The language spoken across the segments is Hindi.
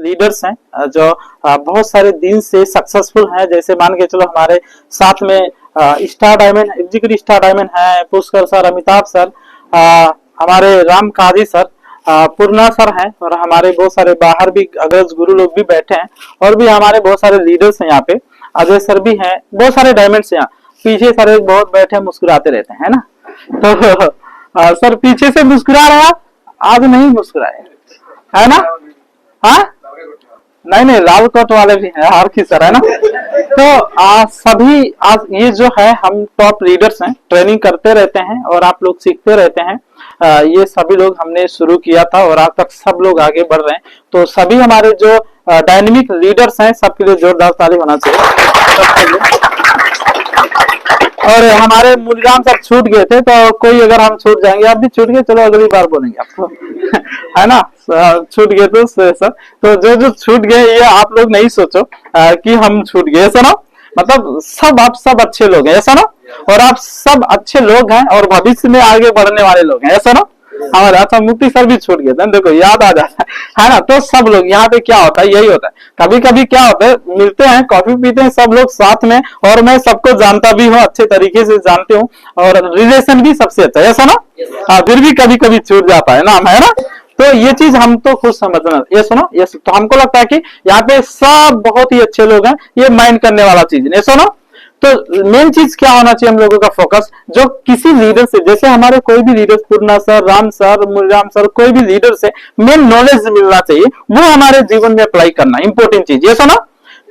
लीडर्स हैं जो बहुत सारे दिन से सक्सेसफुल हैं। जैसे मान के चलो हमारे साथ में star diamond executive star diamond है पुष्कर सर, अमिताभ सर, हमारे राम काजी सर, पूर्णा सर हैं, और हमारे बहुत सारे बाहर भी अग्रज गुरु लोग भी बैठे हैं, और भी हमारे बहुत सारे लीडर्स हैं यहाँ पे। अजय सर भी हैं, बहुत सारे डायमंड्स यहाँ पीछे सर एक बहुत बैठे मुस्कुराते रहते हैं, है ना। तो सर पीछे से मुस्कुरा रहा, आज नहीं मुस्कुराए, है ना। हाँ नहीं लाल कोट वाले भी हैं, हर की सर, है ना। तो सभी आज ये जो है हम टॉप लीडर्स हैं, ट्रेनिंग करते रहते हैं और आप लोग सीखते रहते हैं। ये सभी लोग हमने शुरू किया था और आज तक सब लोग आगे बढ़ रहे हैं। तो सभी हमारे जो डायनेमिक लीडर्स हैं सबके लिए जोरदार ताली होना चाहिए। और हमारे मुलजाम सर छूट गए थे, तो कोई अगर हम छूट जाएंगे, आप भी छूट गए, चलो अगली बार बोलेंगे आपको है ना। छूट गए तो सर, तो जो छूट गए ये आप लोग नहीं सोचो कि हम छूट गए, ऐसा ना। मतलब आप सब अच्छे लोग हैं, ऐसा ना। और आप सब अच्छे लोग हैं और भविष्य में आगे बढ़ने वाले लोग हैं, ऐसा ना। हमारे अच्छा मुक्ति सर भी छूट गए थे, देखो याद आ जाता है ना। तो सब लोग यहाँ पे क्या होता है, यही होता है। कभी कभी क्या होता है, मिलते हैं, कॉफी पीते हैं सब लोग साथ में, और मैं सबको जानता भी हूँ, अच्छे तरीके से जानते हूँ, और रिलेशन भी सबसे अच्छा है, ऐसा ना। फिर भी कभी कभी छूट जाता है ना, है ना। तो ये चीज हम तो खुद समझना, ये सुनो, ये तो हमको लगता है कि यहाँ पे सब बहुत ही अच्छे लोग हैं, ये माइंड करने वाला चीज नहीं, सुनो। तो मेन चीज क्या होना चाहिए हम लोगों का फोकस, जो किसी लीडर से, जैसे हमारे कोई भी लीडर, पूर्णा सर, राम सर, मुलजाम सर, कोई भी लीडर से मेन नॉलेज मिलना चाहिए, वो हमारे जीवन में अप्लाई करना इंपॉर्टेंट चीज, ये सुना।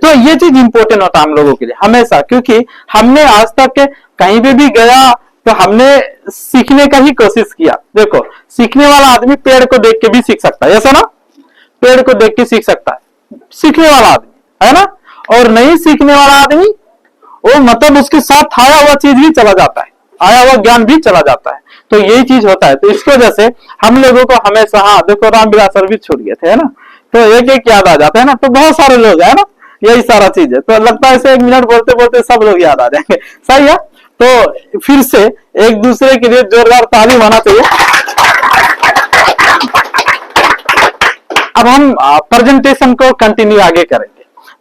तो ये चीज इंपॉर्टेंट होता है हम लोगों के लिए हमेशा, क्योंकि हमने आज तक कहीं भी गया तो हमने सीखने का ही कोशिश किया। देखो सीखने वाला आदमी पेड़ को देख के भी सीख सकता है, ऐसा ना। पेड़ को देख के सीख सकता है सीखने वाला आदमी, है ना। और नहीं सीखने वाला आदमी, वो मतलब उसके साथ आया हुआ चीज भी चला जाता है, आया हुआ ज्ञान भी चला जाता है। तो यही चीज होता है। तो इसकी वजह से हम लोगों को हमेशा, हाँ देखो रामविलास सर भी छूट गए थे, है ना। तो एक एक याद आ जाता है ना। तो बहुत सारे लोग है ना, यही सारा चीज है। तो लगता है ऐसे 1 मिनट बोलते बोलते सब लोग याद आ जाएंगे, सही है। तो फिर से एक दूसरे के लिए जोरदार ताली होना चाहिए। अब हम प्रेजेंटेशन को कंटिन्यू आगे करेंगे।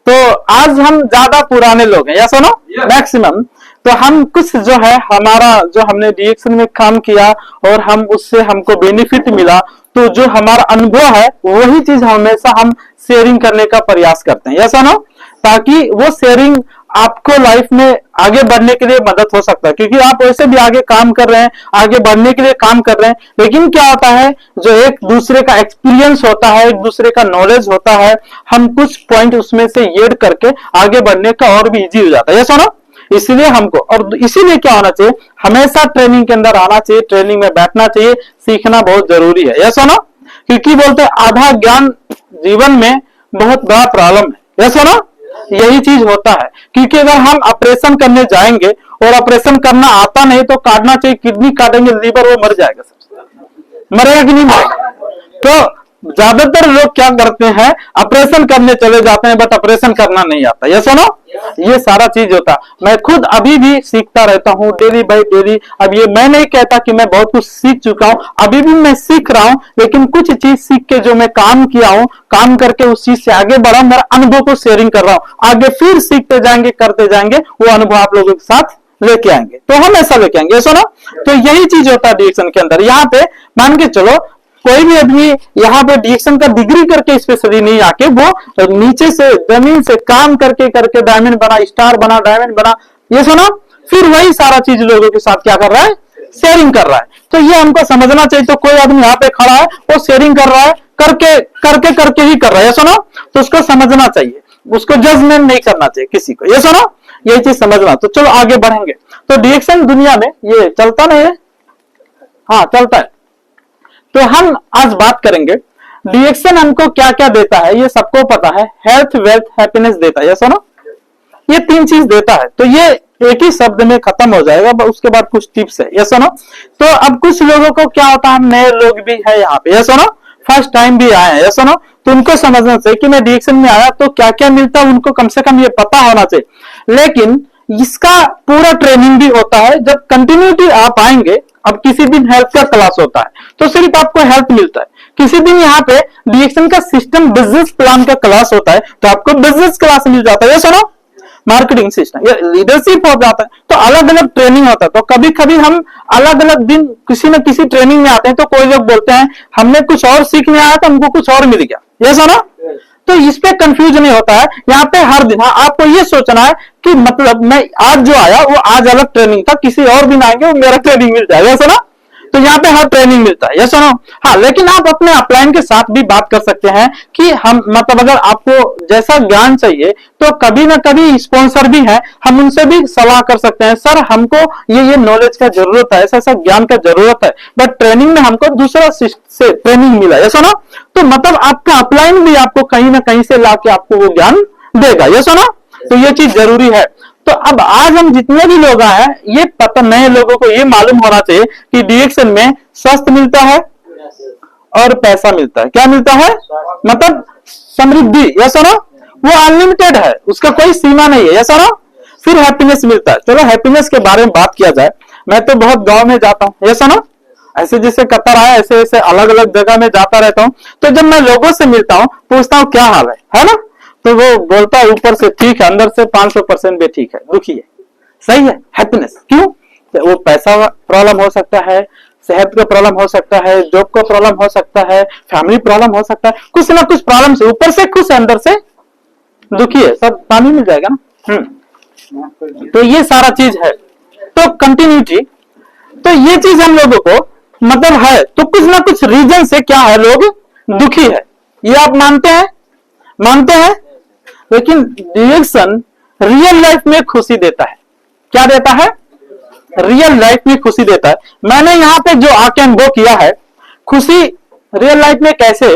तो आज हम ज्यादा पुराने लोग हैं, या सुनो मैक्सिमम। तो हम कुछ जो है हमारा, जो हमने डीएक्शन में काम किया और हम उससे हमको बेनिफिट मिला, तो जो हमारा अनुभव है वही चीज हमेशा हम शेयरिंग करने का प्रयास करते हैं, या सुनो। ताकि वो शेयरिंग आपको लाइफ में आगे बढ़ने के लिए मदद हो सकता है, क्योंकि आप वैसे भी आगे काम कर रहे हैं, आगे बढ़ने के लिए काम कर रहे हैं। लेकिन क्या होता है, जो एक दूसरे का एक्सपीरियंस होता है, एक दूसरे का नॉलेज होता है, हम कुछ पॉइंट उसमें से ऐड करके आगे बढ़ने का और भी इजी हो जाता है, ये सुनो। इसलिए हमको, और इसीलिए क्या होना चाहिए, हमेशा ट्रेनिंग के अंदर आना चाहिए, ट्रेनिंग में बैठना चाहिए, सीखना बहुत जरूरी है, ये सुनो। क्योंकि बोलते आधा ज्ञान जीवन में बहुत बड़ा प्रॉब्लम है, ये सुनो। यही चीज होता है, क्योंकि अगर हम ऑपरेशन करने जाएंगे और ऑपरेशन करना आता नहीं, तो काटना चाहिए, किडनी काटेंगे, लीवर, वो मर जाएगा, मरेगा कि नहीं मरेगा। तो ज्यादातर लोग क्या करते हैं, ऑपरेशन करने चले जाते हैं, बट ऑपरेशन करना नहीं आता, ये सुनो। ये सारा चीज होता। मैं खुद अभी भी सीखता रहता हूँ, डेली बाई डेली। अब ये मैं नहीं कहता कि मैं बहुत कुछ सीख चुका हूँ, अभी भी मैं सीख रहा हूँ, लेकिन कुछ चीज सीख के जो मैं काम किया हूँ, काम करके उस चीज से आगे बढ़ा, मेरा अनुभव को शेयरिंग कर रहा हूँ। आगे फिर सीखते जाएंगे, करते जाएंगे, वो अनुभव आप लोगों के साथ लेके आएंगे, तो हमेशा लेके आएंगे, सुनो। तो यही चीज होता है डीएक्शन के अंदर। यहाँ पे मान के चलो, कोई भी आदमी यहाँ पे डीएक्शन का डिग्री करके स्पेशली नहीं आके, वो नीचे से जमीन से काम करके करके डायमंड बना, स्टार बना, डायमंड बना, ये सुना। फिर वही सारा चीज लोगों के साथ क्या कर रहा है, शेयरिंग कर रहा है। तो ये हमको समझना चाहिए। तो कोई आदमी यहाँ पे खड़ा है, वो शेयरिंग कर रहा है, करके ही कर रहा है, सुनो। तो उसको समझना चाहिए, उसको जजमेंट नहीं करना चाहिए किसी को, ये सुनो। यही चीज समझना। तो चलो आगे बढ़ेंगे। तो डीएक्शन दुनिया में ये चलता नहीं है, हाँ चलता है। तो हम आज बात करेंगे डीएक्शन हमको क्या क्या देता है, ये सबको पता है। हेल्थ, वेल्थ, हैप्पीनेस देता है, ये सुनो। ये 3 चीज देता है। तो ये एक ही शब्द में खत्म हो जाएगा, उसके बाद कुछ टिप्स है, ये सुनो। तो अब कुछ लोगों को क्या होता है, हम नए लोग भी है यहाँ पे, ये सुनो, फर्स्ट टाइम भी आए हैं, ये सुनो। तो उनको समझना चाहिए कि मैं डीएक्शन में आया तो क्या क्या मिलता है, उनको कम से कम ये पता होना चाहिए। लेकिन इसका पूरा ट्रेनिंग भी होता है। जब कंटिन्यूटी आप आएंगे, अब किसी दिन हेल्थ का क्लास होता है तो सिर्फ आपको हेल्थ मिलता है, किसी दिन यहाँ पे डीएक्शन का सिस्टम बिजनेस प्लान का क्लास होता है तो आपको बिजनेस क्लास मिल जाता है, ये सुनो, मार्केटिंग सिस्टम या लीडरशिप हो जाता है तो अलग अलग ट्रेनिंग होता है। तो कभी कभी हम अलग अलग दिन किसी न किसी ट्रेनिंग में आते हैं तो कोई लोग बोलते हैं हमने कुछ और सीखने आया तो हमको कुछ और मिल गया, ये सुनो। तो इस पे कंफ्यूज नहीं होता है यहाँ पे हर दिन। हाँ, आपको ये सोचना है कि मतलब मैं आज जो आया वो आज अलग ट्रेनिंग था, किसी और दिन आएंगे वो मेरा ट्रेनिंग मिल जाएगा, सुना। तो यहाँ पे हर ट्रेनिंग मिलता है, ये सुनो। हाँ, लेकिन आप अपने अपलाइन के साथ भी बात कर सकते हैं कि हम मतलब अगर आपको जैसा ज्ञान चाहिए तो कभी ना कभी स्पॉन्सर भी है, हम उनसे भी सलाह कर सकते हैं, सर हमको ये नॉलेज का जरूरत है, ऐसा ऐसा ज्ञान का जरूरत है, बट ट्रेनिंग में हमको दूसरा से ट्रेनिंग मिला, ये सुनो। तो मतलब आपका अपलाइन भी आपको कहीं ना कहीं से लाके आपको वो ज्ञान देगा, ये सुनो। तो ये चीज जरूरी है। तो अब आज हम जितने भी लोग आए हैं ये पता, नए लोगों को ये मालूम होना चाहिए कि डीएक्शन में स्वास्थ्य मिलता है और पैसा मिलता है। क्या मिलता है? मतलब समृद्धि, ये सुनो, वो अनलिमिटेड है, उसका कोई सीमा नहीं है, ये सुनो। फिर हैप्पीनेस मिलता है। चलो हैप्पीनेस के बारे में बात किया जाए। मैं तो बहुत गांव में जाता हूँ, ये सुनो, ऐसे जैसे कतर आया ऐसे ऐसे अलग अलग जगह में जाता रहता हूँ। तो जब मैं लोगों से मिलता हूँ पूछता हूँ क्या हाल है ना, तो वो बोलता है ऊपर से ठीक है, अंदर से 500% भी ठीक है, दुखी है, सही है, हैप्पीनेस। क्यों? वो पैसा प्रॉब्लम हो सकता है, सेहत का प्रॉब्लम हो सकता है, जॉब का प्रॉब्लम हो सकता है, फैमिली प्रॉब्लम हो सकता है, कुछ ना कुछ प्रॉब्लम से ऊपर से खुश है, अंदर से दुखी है, सब पानी मिल जाएगा ना। तो ये सारा चीज है। तो कंटिन्यूटी, तो ये चीज हम लोगों को मतलब है, तो कुछ ना कुछ रीजन से क्या है लोग दुखी है, ये आप मानते हैं? मानते हैं। लेकिन डीएक्शन रियल लाइफ में खुशी देता है। क्या देता है? रियल लाइफ में खुशी देता है। मैंने यहाँ पे जो आके अनुभव किया है खुशी रियल लाइफ में कैसे,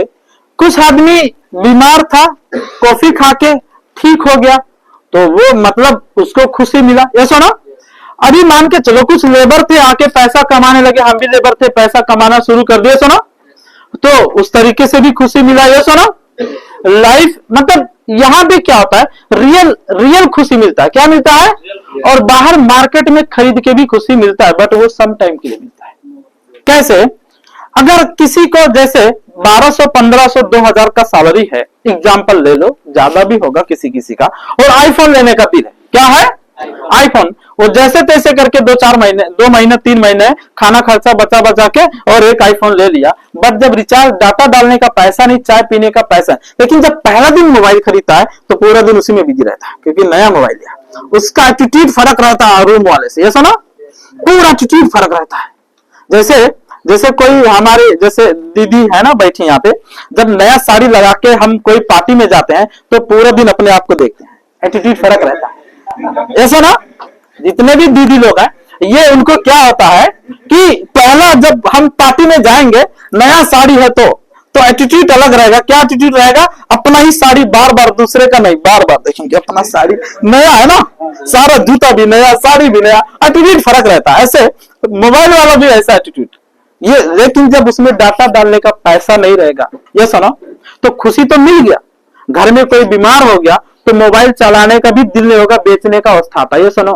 कुछ आदमी बीमार था, कॉफी खा के ठीक हो गया तो वो मतलब उसको खुशी मिला, ये सुनो। अभी मान के चलो कुछ लेबर थे आके पैसा कमाने लगे, हम भी लेबर थे, पैसा कमाना शुरू कर दिए, सुनो, तो उस तरीके से भी खुशी मिला, ये सुनो। लाइफ मतलब यहाँ पे क्या होता है, रियल खुशी मिलता है। क्या मिलता है? और बाहर मार्केट में खरीद के भी खुशी मिलता है, बट वो सम टाइम के लिए मिलता है। कैसे? अगर किसी को जैसे 1200, 1500, 2000 का सैलरी है, एग्जाम्पल ले लो, ज्यादा भी होगा किसी किसी का, और आईफोन लेने का दिल है, क्या है? आईफोन। वो जैसे तैसे करके 2-4 महीने, 2 महीने 3 महीने खाना खर्चा बचा बचा के और एक आईफोन ले लिया, बट जब रिचार्ज डाटा डालने का पैसा नहीं, चाय पीने का पैसा। लेकिन जब पहला दिन मोबाइल खरीदता है तो पूरा दिन उसी में बिजी रहता है, क्योंकि नया मोबाइल लिया, उसका एटीट्यूड फर्क रहता है रूम वाले से, ये सुनो, पूरा एटीट्यूड फर्क रहता है। जैसे कोई हमारे जैसे दीदी है ना बैठी यहाँ पे, जब नया साड़ी लगा के हम कोई पार्टी में जाते हैं तो पूरा दिन अपने आप को देखते हैं, एटीट्यूड फर्क रहता है, ऐसा ना। जितने भी दीदी लोग हैं ये उनको क्या होता है कि पहला जब हम पार्टी में जाएंगे, नया साड़ी है तो एटीट्यूड अलग रहेगा। क्या एटीट्यूड रहेगा? अपना ही साड़ी बार बार, दूसरे का नहीं, बार बार देखेंगे, अपना साड़ी नया है ना, सारा जूता भी नया, साड़ी भी नया, एटीट्यूड फर्क रहता है। ऐसे मोबाइल वाला भी ऐसा एटीट्यूड ये, लेकिन जब उसमें डाटा डालने का पैसा नहीं रहेगा, ये सुनो, तो खुशी तो मिल गया। घर में कोई बीमार हो गया तो मोबाइल चलाने का भी दिल नहीं होगा, बेचने का अवस्था आता है, ये सुनो।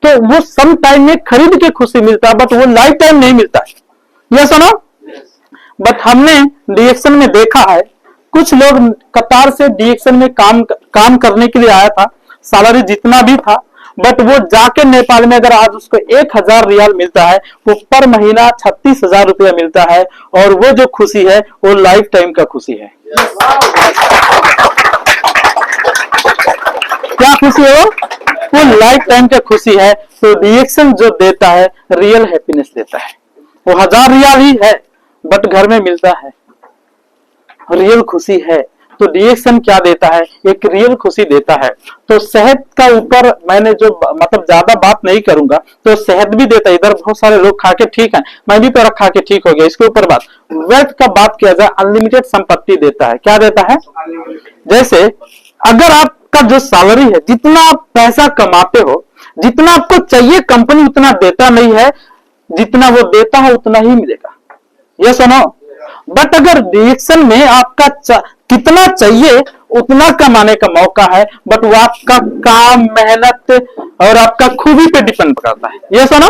तो वो सम टाइम में खरीद के खुशी मिलता है, बट वो लाइफ टाइम नहीं मिलता है, ये सुनो। बट हमने डीएक्शन में देखा है कुछ लोग कतार से डीएक्शन में काम करने के लिए आया था, सैलरी जितना भी था, बट वो जाके नेपाल में अगर आज उसको 1000 रियाल मिलता है, वो पर महीना 36,000 रुपया मिलता है, और वो जो खुशी है वो लाइफ टाइम का खुशी है। क्या खुशी है? वो लाइफ टाइम का खुशी है। तो डीएक्शन जो देता है रियल हैप्पीनेस देता है। वो 1000 रियाल ही है बट घर में मिलता है, रियल खुशी है। तो डीएक्शन क्या देता है? एक रियल खुशी देता है। तो सेहत का ऊपर मैंने जो मतलब ज्यादा बात नहीं करूंगा, तो सेहत भी देता है। इधर बहुत सारे लोग खा के ठीक है, मैं भी तो खा के ठीक हो गया, इसके ऊपर बात। वेल्थ का बात किया जाए, अनलिमिटेड संपत्ति देता है। क्या देता है? जैसे अगर आपका जो सैलरी है, जितना आप पैसा कमाते हो, जितना आपको चाहिए, कंपनी उतना देता नहीं है, जितना वो देता है उतना ही मिलेगा, ये सुनो। बट अगर डीएक्शन में आपका कितना चाहिए उतना कमाने का मौका है, बट वो आपका काम, मेहनत और आपका खूबी पे डिपेंड करता है, ये सुनो।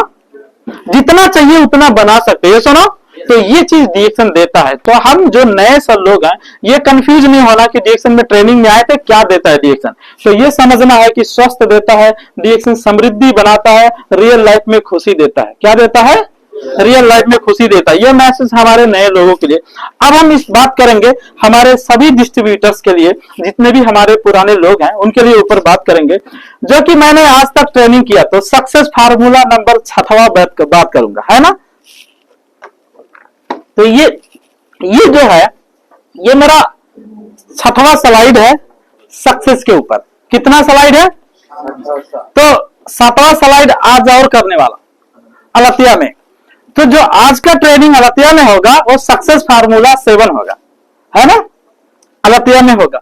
जितना चाहिए उतना बना सकते, ये सुनो। तो ये चीज डीएक्शन देता है। तो हम जो नए सब लोग हैं ये कंफ्यूज नहीं होना कि डीएक्शन में ट्रेनिंग में आए थे क्या देता है डीएक्शन। तो ये समझना है कि स्वस्थ देता है डीएक्शन, समृद्धि बनाता है, रियल लाइफ में खुशी देता है। क्या देता है? रियल लाइफ में खुशी देता है। ये मैसेज हमारे नए लोगों के लिए। अब हम इस बात करेंगे हमारे सभी डिस्ट्रीब्यूटर्स के लिए, जितने भी हमारे पुराने लोग हैं उनके लिए ऊपर बात करेंगे, जो कि मैंने आज तक ट्रेनिंग किया। तो सक्सेस फार्मूला नंबर 6वां बात करूंगा, है ना। तो ये जो है ये मेरा 6वां स्लाइड है सक्सेस के ऊपर। कितना स्लाइड है? तो 7वां स्लाइड आज और करने वाला अलतिया में। तो जो आज का ट्रेनिंग अलतिया में होगा वो सक्सेस फार्मूला 7 होगा, है ना, अलतिया में होगा।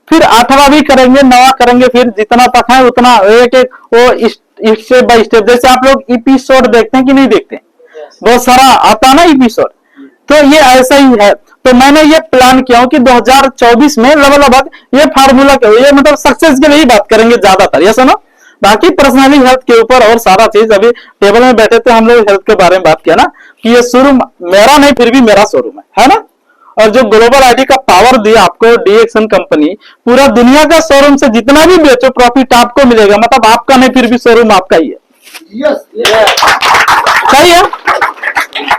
फिर 8वां भी करेंगे, 9वां करेंगे, फिर जितना तक है उतना एक एक वो स्टेप बाय स्टेप। जैसे आप लोग एपिसोड देखते हैं कि नहीं देखते? बहुत सारा आता है ना एपिसोड, तो ये ऐसा ही है। तो मैंने ये प्लान किया हूं कि 2024 में लगभग ये फार्मूला ये मतलब सक्सेस के लिए ही बात करेंगे ज्यादातर, ये सुनो। बाकी पर्सनली हेल्थ के ऊपर और सारा चीज, अभी टेबल में बैठे थे हम लोग हेल्थ के बारे में बात किया ना कि ये शोरूम मेरा नहीं फिर भी मेरा शोरूम है ना। और जो ग्लोबल आईडी का पावर दिया आपको डीएक्शन कंपनी, पूरा दुनिया का शोरूम से जितना भी बेचो प्रॉफिट आपको मिलेगा, मतलब आपका नहीं फिर भी शोरूम आपका ही है। सही है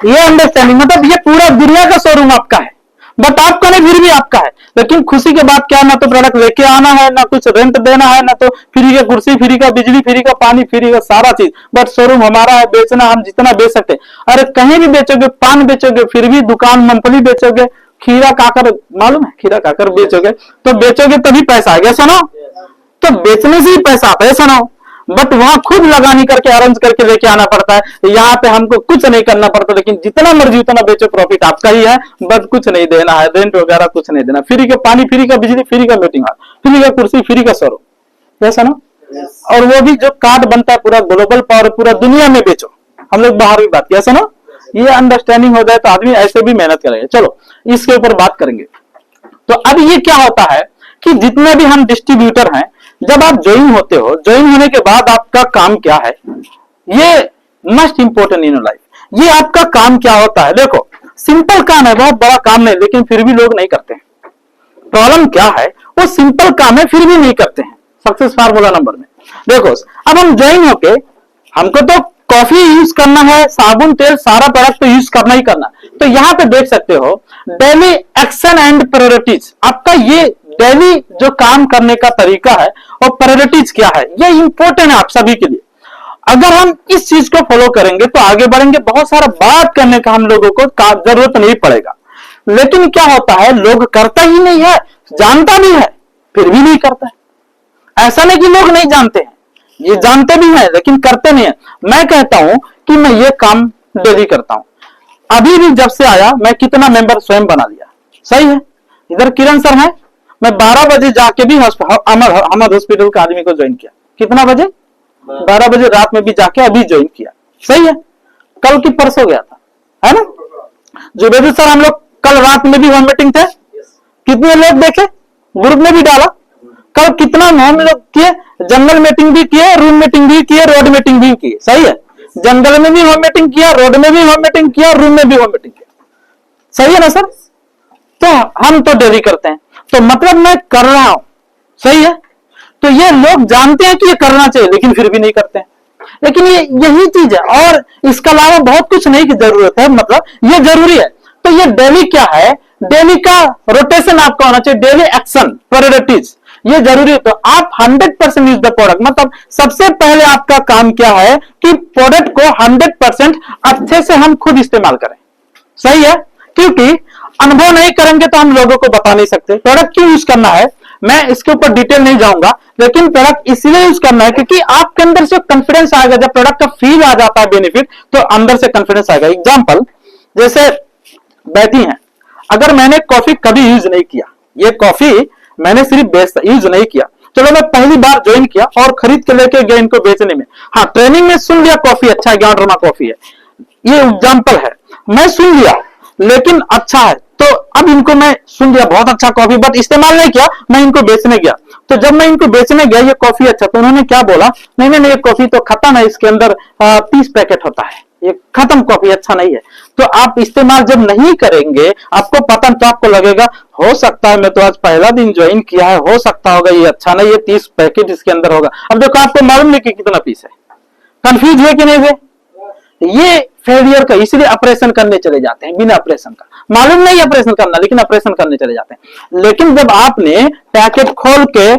ये अंडरस्टैंडिंग, मतलब ये पूरा दुनिया का शोरूम आपका है बट आपका नहीं फिर भी आपका है। लेकिन खुशी की बात क्या है, ना तो प्रोडक्ट लेके आना है, ना कुछ रेंट देना है, ना तो फ्री का कुर्सी, फ्री का बिजली, फ्री का पानी, फ्री का सारा चीज, बट शोरूम हमारा है, बेचना हम जितना बेच सकते हैं। अरे कहीं भी बेचोगे, पान बेचोगे फिर भी दुकान, मूंगफली बेचोगे, खीरा काकर मालूम है, खीरा काकर बेचोगे तो बेचोगे तभी पैसा आ गया। सुनो, तो बेचने से ही पैसा आता है, सुनो। बट वहां खुद लगानी करके अरेंज करके लेके आना पड़ता है। यहाँ पे हमको कुछ नहीं करना पड़ता, लेकिन जितना मर्जी उतना बेचो, प्रॉफिट आपका ही है, बट कुछ नहीं देना है, रेंट वगैरह कुछ नहीं देना, फ्री का पानी, फ्री का बिजली, फ्री का मीटिंग हॉल, फ्री का कुर्सी, फ्री का शोरूम, ऐसा ना। और वो भी जो कार्ड बनता है पूरा ग्लोबल पावर, पूरा दुनिया में बेचो। हम लोग बाहर भी बात किया, सुनो, ये अंडरस्टैंडिंग हो जाए तो आदमी ऐसे भी मेहनत करेंगे। चलो इसके ऊपर बात करेंगे। तो अब ये क्या होता है कि जितने भी हम डिस्ट्रीब्यूटर हैं, जब आप ज्वाइन होते हो, ज्वाइन होने के बाद आपका काम क्या है, ये मस्ट इंपोर्टेंट इन लाइफ। ये आपका काम क्या होता है? देखो सिंपल काम है, बहुत बड़ा काम नहीं, लेकिन फिर भी लोग नहीं करते हैं। प्रॉब्लम क्या है? वो सिंपल काम है फिर भी नहीं करते हैं। सक्सेस फार्मूला नंबर में देखो, अब हम ज्वाइन होके हमको तो कॉफी यूज करना है, साबुन तेल सारा प्रोडक्ट तो यूज करना ही करना। तो यहाँ पे देख सकते हो डेली एक्शन एंड प्रायोरिटीज। आपका ये डेली जो काम करने का तरीका है और प्रायोरिटीज क्या है, ये इंपॉर्टेंट है आप सभी के लिए। अगर हम इस चीज को फॉलो करेंगे तो आगे बढ़ेंगे। बहुत सारा बात करने का हम लोगों को जरूरत नहीं पड़ेगा। लेकिन क्या होता है, लोग करता ही नहीं है, जानता भी है फिर भी नहीं करता है। ऐसा नहीं कि लोग नहीं जानते हैं, ये जानते भी हैं लेकिन करते नहीं है। मैं कहता हूं कि मैं ये काम डेली करता हूं। अभी भी जब से आया मैं कितना मेंबर स्वयं बना लिया। सही है, इधर किरण सर है, मैं 12 बजे जाके भी अमर हॉस्पिटल का आदमी को ज्वाइन किया। कितना बजे? 12 बजे रात में भी जाके अभी ज्वाइन किया। सही है, कल की परसों गया था, है ना। जुबेदी सर हम लोग कल रात में भी होम मीटिंग थे, कितने लोग देखे, ग्रुप में भी डाला। कल कितना हम लोग किए, जंगल मीटिंग भी किए, रूम मीटिंग भी किए, रोड मीटिंग भी किए। सही है, जंगल में भी होम मीटिंग किया, रोड में भी होम मीटिंग किया, रूम में भी होम मीटिंग किया। सही है ना सर। तो हम तो डेली करते हैं, तो मतलब मैं कर रहा हूं। सही है, तो ये लोग जानते हैं कि ये करना चाहिए लेकिन फिर भी नहीं करते हैं। लेकिन ये यही चीज है, और इसके अलावा बहुत कुछ नहीं की जरूरत है, मतलब ये जरूरी है। तो ये डेली क्या है, डेली का रोटेशन आपका होना चाहिए, डेली एक्शन प्रायोरिटीज, ये जरूरी है। तो आप 100% यूज द प्रोडक्ट, मतलब सबसे पहले आपका काम क्या है कि प्रोडक्ट को 100% अच्छे से हम खुद इस्तेमाल करें। सही है, क्योंकि अनुभव नहीं करेंगे तो हम लोगों को बता नहीं सकते प्रोडक्ट क्यों यूज करना है। मैं इसके ऊपर डिटेल नहीं जाऊंगा, लेकिन प्रोडक्ट इसलिए यूज करना है क्योंकि आपके अंदर से कॉन्फिडेंस आएगा। जब प्रोडक्ट का फील आ जाता है बेनिफिट, तो अंदर से कॉन्फिडेंस आएगा। एग्जांपल, जैसे बैठी हैं, अगर मैंने कॉफी कभी यूज नहीं किया, ये कॉफी मैंने सिर्फ यूज नहीं किया, चलो मैं पहली बार ज्वाइन किया और खरीद के लेके गया इनको बेचने में। हाँ, ट्रेनिंग में सुन लिया कॉफी अच्छा है, ज्ञानरमा कॉफी है, ये एग्जांपल है, मैं सुन लिया लेकिन अच्छा है, तो अब इनको मैं सुन लिया बहुत अच्छा कॉफी, बट इस्तेमाल नहीं किया, मैं इनको बेचने गया। तो जब मैं इनको बेचने गया ये कॉफी अच्छा, तो उन्होंने क्या बोला, नहीं नहीं ये कॉफी तो खत्म है, इसके अंदर 30 पैकेट होता है, ये खत्म कॉफी, अच्छा नहीं है। तो आप इस्तेमाल जब नहीं करेंगे, आपको पता, तो आपको लगेगा हो सकता है मैं तो आज पहला दिन ज्वाइन किया है, हो सकता होगा ये अच्छा नहीं है, 30 पैकेट इसके अंदर होगा। अब देखो आपको मालूम नहीं कि कितना पीस है, कंफ्यूज हुए कि नहीं हुए? ये फेलियर का, इसलिए ऑपरेशन करने चले जाते हैं बिना ऑपरेशन का, मालूम नहीं ऑपरेशन करना, लेकिन ऑपरेशन करने चले जाते हैं। लेकिन जब आपने पैकेट खोल के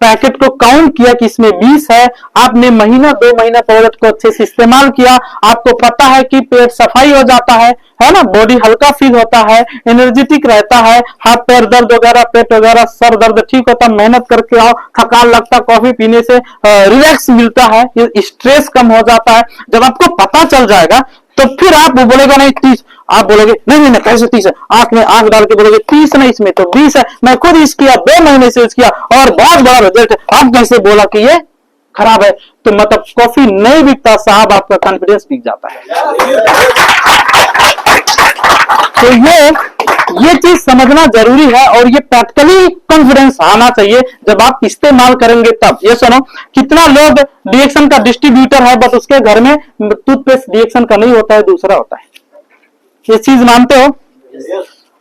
पैकेट को काउंट किया कि इसमें 20 है, आपने महीना 2 महीना प्रोडक्ट को अच्छे से इस्तेमाल किया, आपको पता है कि पेट सफाई हो जाता है ना, बॉडी हल्का फील होता है, एनर्जेटिक रहता है, हाथ पैर दर्द वगैरह, पेट वगैरह, सर दर्द ठीक होता, मेहनत करके आओ, थकान लगता, कॉफी पीने से रिलैक्स मिलता है, स्ट्रेस कम हो जाता है। जब आपको पता चल जाएगा तो फिर आप वो बोलेगा नहीं 30, आप बोलोगे नहीं नहीं कैसे 30 है, आंख में आंख डाल के बोलोगे 30 नहीं इसमें तो 20 है, मैं खुद यूज किया 2 महीने से यूज किया और बहुत बड़ा रिजल्ट है, आप कैसे बोला कि ये खराब है? तो मतलब कॉफी नहीं बिकता साहब, आपका कॉन्फिडेंस बिक जाता है। तो ये चीज समझना जरूरी है और ये प्रैक्टिकली कॉन्फिडेंस आना चाहिए जब आप इस्तेमाल करेंगे तब। ये सुनो, कितना लोग डीएक्शन का डिस्ट्रीब्यूटर है बट उसके घर में टूथपेस्ट डीएक्शन का नहीं होता है, दूसरा होता है। ये चीज मानते हो?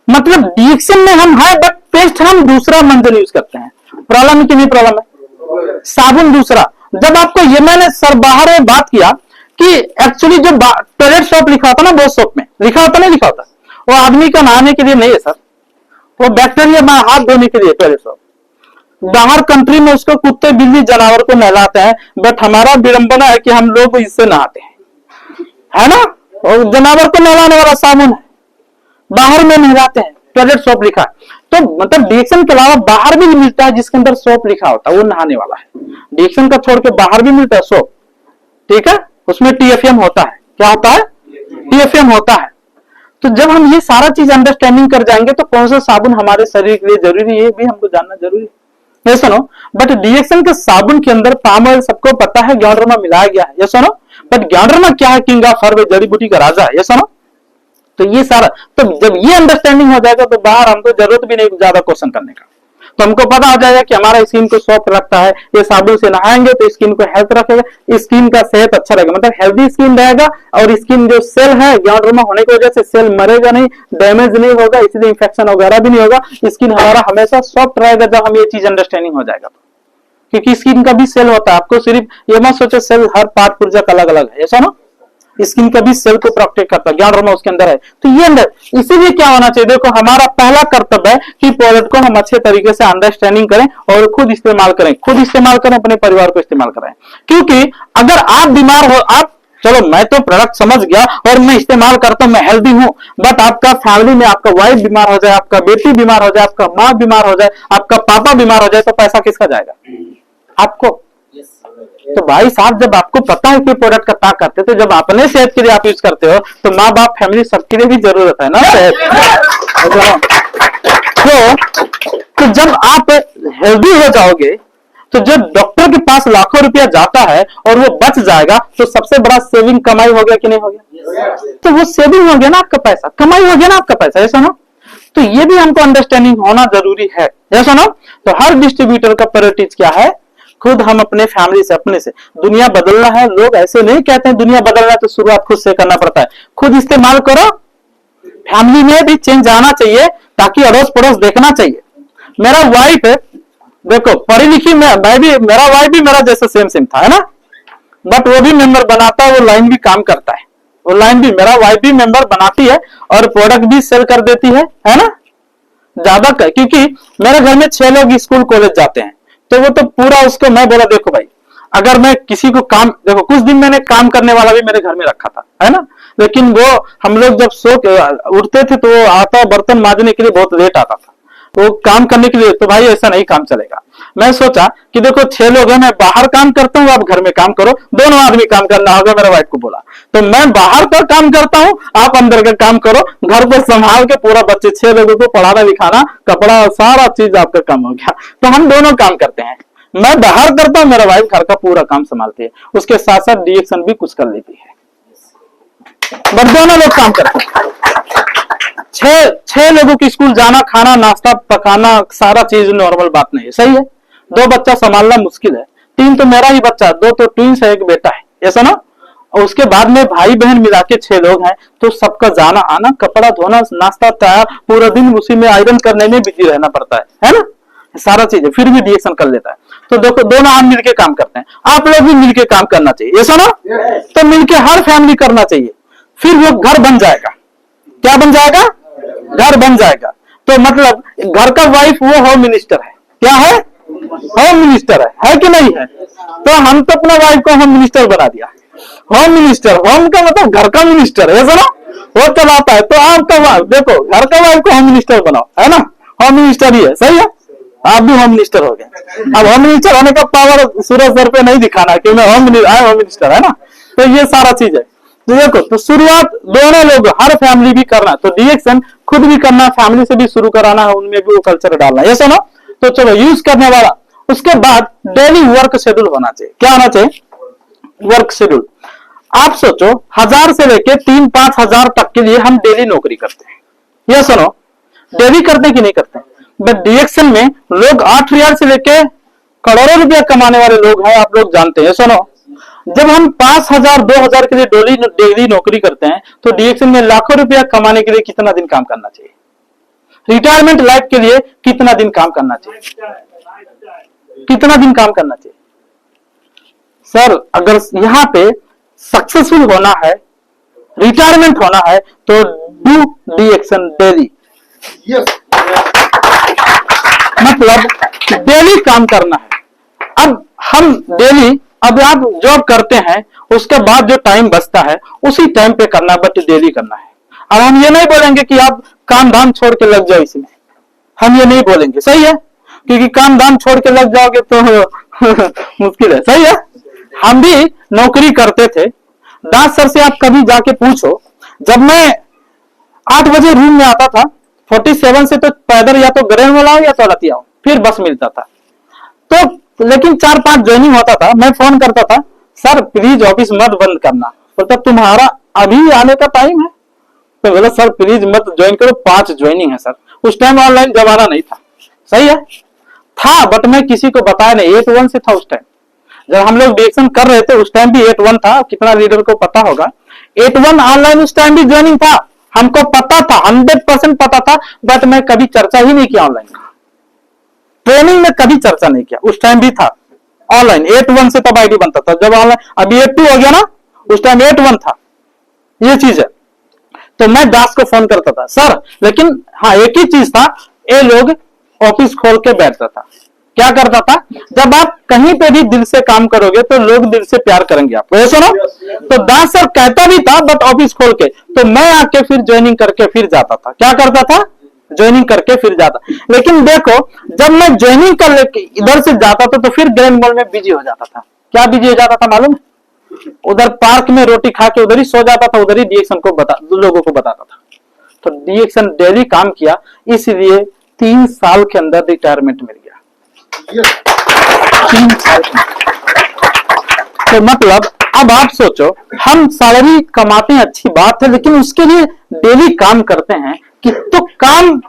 मतलब डीएक्शन में हम है बट पेस्ट हम दूसरा मंजन यूज करते हैं। प्रॉब्लम है कि नहीं प्रॉब्लम है? साबुन दूसरा। जब आपको ये मैंने सर बाहर में बात किया कि एक्चुअली जो टॉयलेट सोप लिखा होता ना, वो सोप में लिखा होता नहीं लिखा होता, वो आदमी का नहाने के लिए नहीं है सर, वो बैक्टीरिया में हाथ धोने के लिए टॉयलेट सोप। बाहर कंट्री में उसको कुत्ते बिल्ली जानवर को नहलाते हैं, बट हमारा विडंबना है कि हम लोग इससे नहाते हैं, है ना? और जानवर को नहलाने वाला साबुन है, बाहर में नहलाते हैं, टॉयलेट सोप लिखा है। तो मतलब डीएक्शन के अलावा बाहर भी मिलता है जिसके अंदर सोप लिखा होता है, वो नहाने वाला है। डीएक्शन का छोड़ के बाहर भी मिलता है सोप, ठीक है, उसमें टीएफएम होता है। क्या होता है? टीएफएम होता है। तो जब हम ये सारा चीज अंडरस्टैंडिंग कर जाएंगे तो कौन सा साबुन हमारे शरीर के लिए जरूरी है, ये भी हमको जानना जरूरी है। ये सुनो, बट डीएक्शन के साबुन के अंदर पाम ऑयल सबको पता है, ग्यानरमा मिलाया गया है। ये सुनो, बट ग्यानरमा क्या है? किंग ऑफ हर्ब, जड़ी बूटी का राजा है। ये सुनो, तो ये सारा, तो जब ये अंडरस्टैंडिंग हो जाएगा तो बाहर हमको जरूरत भी नहीं ज्यादा क्वेश्चन करने का। तो हमको पता हो जाएगा कि हमारा स्किन को सॉफ्ट रखता है, ये साबुन से नहाएंगे तो स्किन को हेल्थ रखेगा, स्किन का सेहत अच्छा रहेगा, मतलब हेल्दी स्किन रहेगा। और स्किन जो सेल है, ग्यानरमा होने की वजह से सेल मरेगा नहीं, डैमेज नहीं होगा, इसलिए इंफेक्शन वगैरह भी नहीं होगा। स्किन हमारा हमेशा सॉफ्ट रहेगा जब हम ये चीज अंडरस्टैंडिंग हो जाएगा। क्योंकि स्किन का भी सेल होता है, आपको सिर्फ ये मत सोचो सेल हर पार्ट पुर्जा का अलग अलग है, ऐसा ना, स्किन का भी सेल को प्रोटेक्ट करता है, ग्यानरमा उसके अंदर है। तो ये अंदर, इसीलिए क्या होना चाहिए, देखो हमारा पहला कर्तव्य है कि प्रोडक्ट को हम अच्छे तरीके से अंडरस्टैंडिंग करें और खुद इस्तेमाल करें, अपने परिवार को इस्तेमाल करें। क्योंकि अगर आप बीमार हो, आप चलो मैं तो प्रोडक्ट समझ गया और मैं इस्तेमाल करता हूं, मैं हेल्दी हूं, बट आपका फैमिली में आपका वाइफ बीमार हो जाए, आपका बेटी बीमार हो जाए, आपका माँ बीमार हो जाए, आपका पापा बीमार हो जाए, तो पैसा किसका जाएगा? आपको। तो भाई साहब, जब आपको पता है कि प्रोडक्ट का ताक करते, तो जब अपने सेहत के लिए आप यूज करते हो तो माँ बाप फैमिली सबके लिए भी जरूरत है ना सेहत। तो जब आप हेल्दी हो जाओगे तो जो डॉक्टर के पास लाखों रुपया जाता है और वो बच जाएगा, तो सबसे बड़ा सेविंग कमाई हो गया कि नहीं हो गया? तो वो सेविंग हो गया ना आपका पैसा, कमाई हो गया ना आपका पैसा। ऐसा ना, तो ये भी हमको अंडरस्टैंडिंग होना जरूरी है। ऐसा ना, तो हर डिस्ट्रीब्यूटर का प्रायोरिटीज क्या है? खुद हम अपने फैमिली से, अपने से दुनिया बदलना है। लोग ऐसे नहीं कहते हैं दुनिया बदलना है, तो शुरुआत खुद से करना पड़ता है। खुद इस्तेमाल करो, फैमिली में भी चेंज आना चाहिए ताकि अड़ोस पड़ोस देखना चाहिए। मेरा वाइफ है, देखो पढ़ी लिखी, मैं भी, मेरा वाइफ भी मेरा जैसा सेम था, है ना, बट वो भी मेंबर बनाता है, वो लाइन भी काम करता है, वो लाइन भी, मेरा वाइफ भी मेंबर बनाती है और प्रोडक्ट भी सेल कर देती है ना, ज्यादा कर, क्योंकि मेरे घर में 6 लोग स्कूल कॉलेज जाते हैं, तो वो तो पूरा उसको मैं बोला, देखो भाई अगर मैं किसी को काम, देखो कुछ दिन मैंने काम करने वाला भी मेरे घर में रखा था, है ना, लेकिन वो हम लोग जब सो उठते थे तो वो आता, बर्तन मांजने के लिए बहुत लेट आता था, वो काम करने के लिए, तो भाई ऐसा नहीं काम चलेगा। मैं सोचा कि देखो 6 लोग हैं, मैं बाहर काम करता हूँ, आप घर में काम करो, दोनों आदमी काम करना होगा। मेरा वाइफ को बोला, तो मैं बाहर का काम करता हूँ, आप अंदर का काम करो, घर को संभाल के पूरा बच्चे 6 लोगों को पढ़ाना लिखाना, कपड़ा, सारा चीज आपका काम हो गया। तो हम दोनों काम करते हैं, मैं बाहर करता हूँ, मेरा वाइफ घर का पूरा काम संभालती है, उसके साथ साथ डीएक्शन भी कुछ कर लेती है, बट दोनों लोग काम करते हैं। 6 लोगों की स्कूल जाना, खाना, नाश्ता पकाना, सारा चीज नॉर्मल बात नहीं है, सही है। 2 बच्चा संभालना मुश्किल है, 3 तो मेरा ही बच्चा, 2 तो ट्विंस है, एक बेटा है, ऐसा ना। और उसके बाद में भाई बहन मिला के 6 लोग हैं, तो सबका जाना आना, कपड़ा धोना, नाश्ता तैयार, पूरा दिन उसी में आयरन करने में बिजी रहना पड़ता है ना, सारा चीजें, फिर भी रिएक्शन कर लेता है। तो देखो दोनों हम मिलके काम करते हैं, आप लोग भी मिलके काम करना चाहिए, ये सुनो, तो मिलके हर फैमिली करना चाहिए, फिर वो घर बन जाएगा। क्या बन जाएगा? घर बन जाएगा। तो मतलब घर का वाइफ वो होम मिनिस्टर है। क्या है? होम मिनिस्टर है कि नहीं है? तो हम तो अपना वाइफ को होम मिनिस्टर बना दिया। होम मिनिस्टर, होम का मतलब घर का मिनिस्टर है ना, वो चलाता है। तो आपका वाइफ, देखो घर का वाइफ को होम मिनिस्टर बनाओ, है ना, होम मिनिस्टर ही है, सही है, आप भी होम मिनिस्टर हो गए। अब होम मिनिस्टर होने का पावर सूरज सर पे नहीं दिखाना कि मैं होम मिनिस्टर, है ना। तो ये सारा चीज है। तो देखो, तो शुरुआत दोनों लोग, हर फैमिली भी करना, तो रिएक्शन खुद भी करना, फैमिली से भी शुरू कराना है, उनमें भी वो कल्चर डालना, ये सुनो। तो चलो यूज करने वाला, उसके बाद डेली वर्क शेड्यूल होना चाहिए। क्या होना चाहिए? Work schedule. आप सोचो 1000 से लेके 3-5 हजार तक के लिए हम डेली नौकरी करते हैं, ये सुनो, डेली करते कि नहीं करते? बट रिएक्शन में लोग 8 रियाल से लेके करोड़ों रुपया कमाने वाले लोग हैं, आप लोग जानते हैं। सुनो, जब हम 5000 2000 के लिए डेली नौकरी करते हैं, तो रिएक्शन में लाखों रुपया कमाने के लिए कितना दिन काम करना चाहिए? रिटायरमेंट लाइफ के लिए कितना दिन काम करना चाहिए? कितना दिन काम करना चाहिए? सर, अगर यहाँ पे सक्सेसफुल होना है, रिटायरमेंट होना है, तो डू रिएक्शन डेली। मतलब डेली काम करना है। अब हम डेली, अब आप जॉब करते हैं, उसके बाद जो टाइम बचता है उसी टाइम पे करना, बट डेली करना है। अब हम ये नहीं बोलेंगे कि आप काम धाम छोड़ के लग जाओ इसमें, हम ये नहीं बोलेंगे, सही है, क्योंकि काम धाम छोड़ के लग जाओगे तो मुश्किल है, सही है। हम भी नौकरी करते थे। दास सर से आप कभी जाके पूछो, जब मैं 8 बजे रूम में आता था, 47 से तो पैदल या तो ग्रेन वाला हो या तो रतिया हो, फिर बस मिलता था। तो लेकिन 4-5 ज्वाइनिंग होता था, मैं फोन करता था, सर प्लीज ऑफिस मत बंद करना, बोलता तुम्हारा अभी आने का टाइम है। तो बोला सर प्लीज मत ज्वाइन करो, 5 ज्वाइनिंग है सर। उस टाइम ऑनलाइन जमाना नहीं था, सही है, था बट मैं किसी को बताया नहीं, 8-1 से था उस टाइम, जब हम लोग रिएक्शन कर रहे थे उस टाइम भी 8-1 था। कितना लीडर को पता होगा, 8-1 ऑनलाइन उस टाइम भी ज्वाइनिंग था, हमको पता था, 100% पता था, बट मैं कभी चर्चा ही नहीं किया ऑनलाइन का, ट्रेनिंग में कभी चर्चा नहीं किया। उस टाइम भी था ऑनलाइन, 8-1 से तब आईडी बनता था, जब ऑनलाइन अभी 8-2 हो गया ना, उस टाइम 8-1 था, ये चीज है। तो मैं दास को फोन करता था, सर, लेकिन हाँ एक ही चीज था, ये लोग ऑफिस खोल के बैठता था। क्या करता था, जब आप कहीं पे भी दिल से काम करोगे तो लोग दिल से प्यार करेंगे आपको, ये सुनो। तो दास सर कहता भी था, बट ऑफिस खोल के, तो मैं आके फिर ज्वाइनिंग करके फिर जाता था। क्या करता था? ज्वाइनिंग करके फिर जाता। लेकिन देखो, जब मैं ज्वाइनिंग कर लेके इधर से जाता था, तो फिर ग्रैंड मॉल में बिजी हो जाता था। क्या बिजी हो जाता था मालूम है? उधर पार्क में रोटी खा के उधर ही सो जाता था, उधर ही रिएक्शन को लोगों को बताता था। तो रिएक्शन डेली काम किया, इसलिए 3 साल के अंदर रिटायरमेंट मिल गया। 3 साल। तो मतलब अब आप सोचो, हम सैलरी कमाते हैं, अच्छी बात है, लेकिन उसके लिए डेली काम करते हैं कि तो काम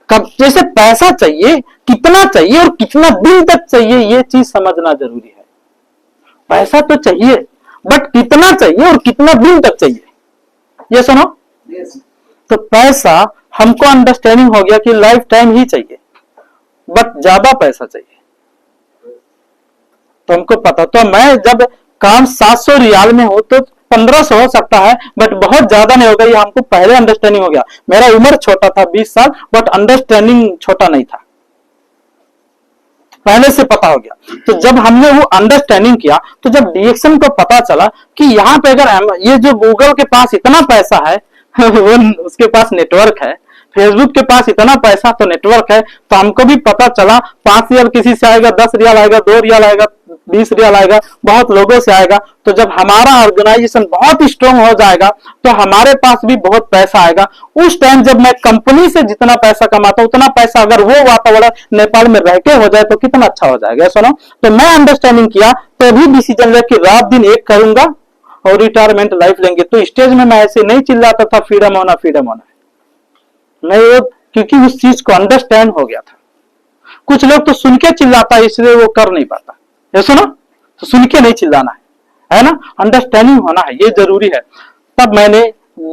कब, जैसे पैसा चाहिए, कितना चाहिए और कितना दिन तक चाहिए, ये चीज समझना जरूरी है। पैसा तो चाहिए, बट कितना चाहिए और कितना दिन तक चाहिए, ये सुनो। तो पैसा हमको अंडरस्टैंडिंग हो गया कि लाइफ टाइम ही चाहिए, बट ज्यादा पैसा चाहिए, तो हमको पता। तो मैं जब काम 700 रियाल में हो तो 1500 हो सकता है, बट बहुत ज्यादा नहीं होगा, ये हमको पहले अंडरस्टैंडिंग हो गया। मेरा उम्र छोटा था 20 साल, बट अंडरस्टैंडिंग छोटा नहीं था, पहले से पता हो गया। तो जब हमने वो अंडरस्टैंडिंग किया, तो जब रिएक्शन को पता चला कि यहाँ पे अगर ये जो गूगल के पास इतना पैसा है वो उसके पास नेटवर्क है, फेसबुक के पास इतना पैसा तो नेटवर्क है, तो हमको भी पता चला 5 रियाल किसी से आएगा, 10 रियाल आएगा, 2 रियाल आएगा, 20 रियाल आएगा, बहुत लोगों से आएगा। तो जब हमारा ऑर्गेनाइजेशन बहुत स्ट्रांग हो जाएगा, तो हमारे पास भी बहुत पैसा आएगा। उस टाइम जब मैं कंपनी से जितना पैसा कमाता हूं, उतना पैसा अगर वो वातावरण नेपाल में रह के हो जाए तो कितना अच्छा हो जाएगा, सुनो। तो मैं अंडरस्टैंडिंग किया, तो अभी डिसीजन लिया कि रात दिन एक करूंगा और रिटायरमेंट लाइफ लेंगे। तो स्टेज में मैं ऐसे नहीं चिल्लाता था फ्रीडम होना फ्रीडम होना, मैं वो, क्योंकि उस चीज को अंडरस्टैंड हो गया था। कुछ लोग तो सुन के चिल्लाता है, इसलिए वो कर नहीं पाता, ये सुनो, तो सुन के नहीं चिल्लाना है ना, अंडरस्टैंडिंग होना है, ये जरूरी है। तब मैंने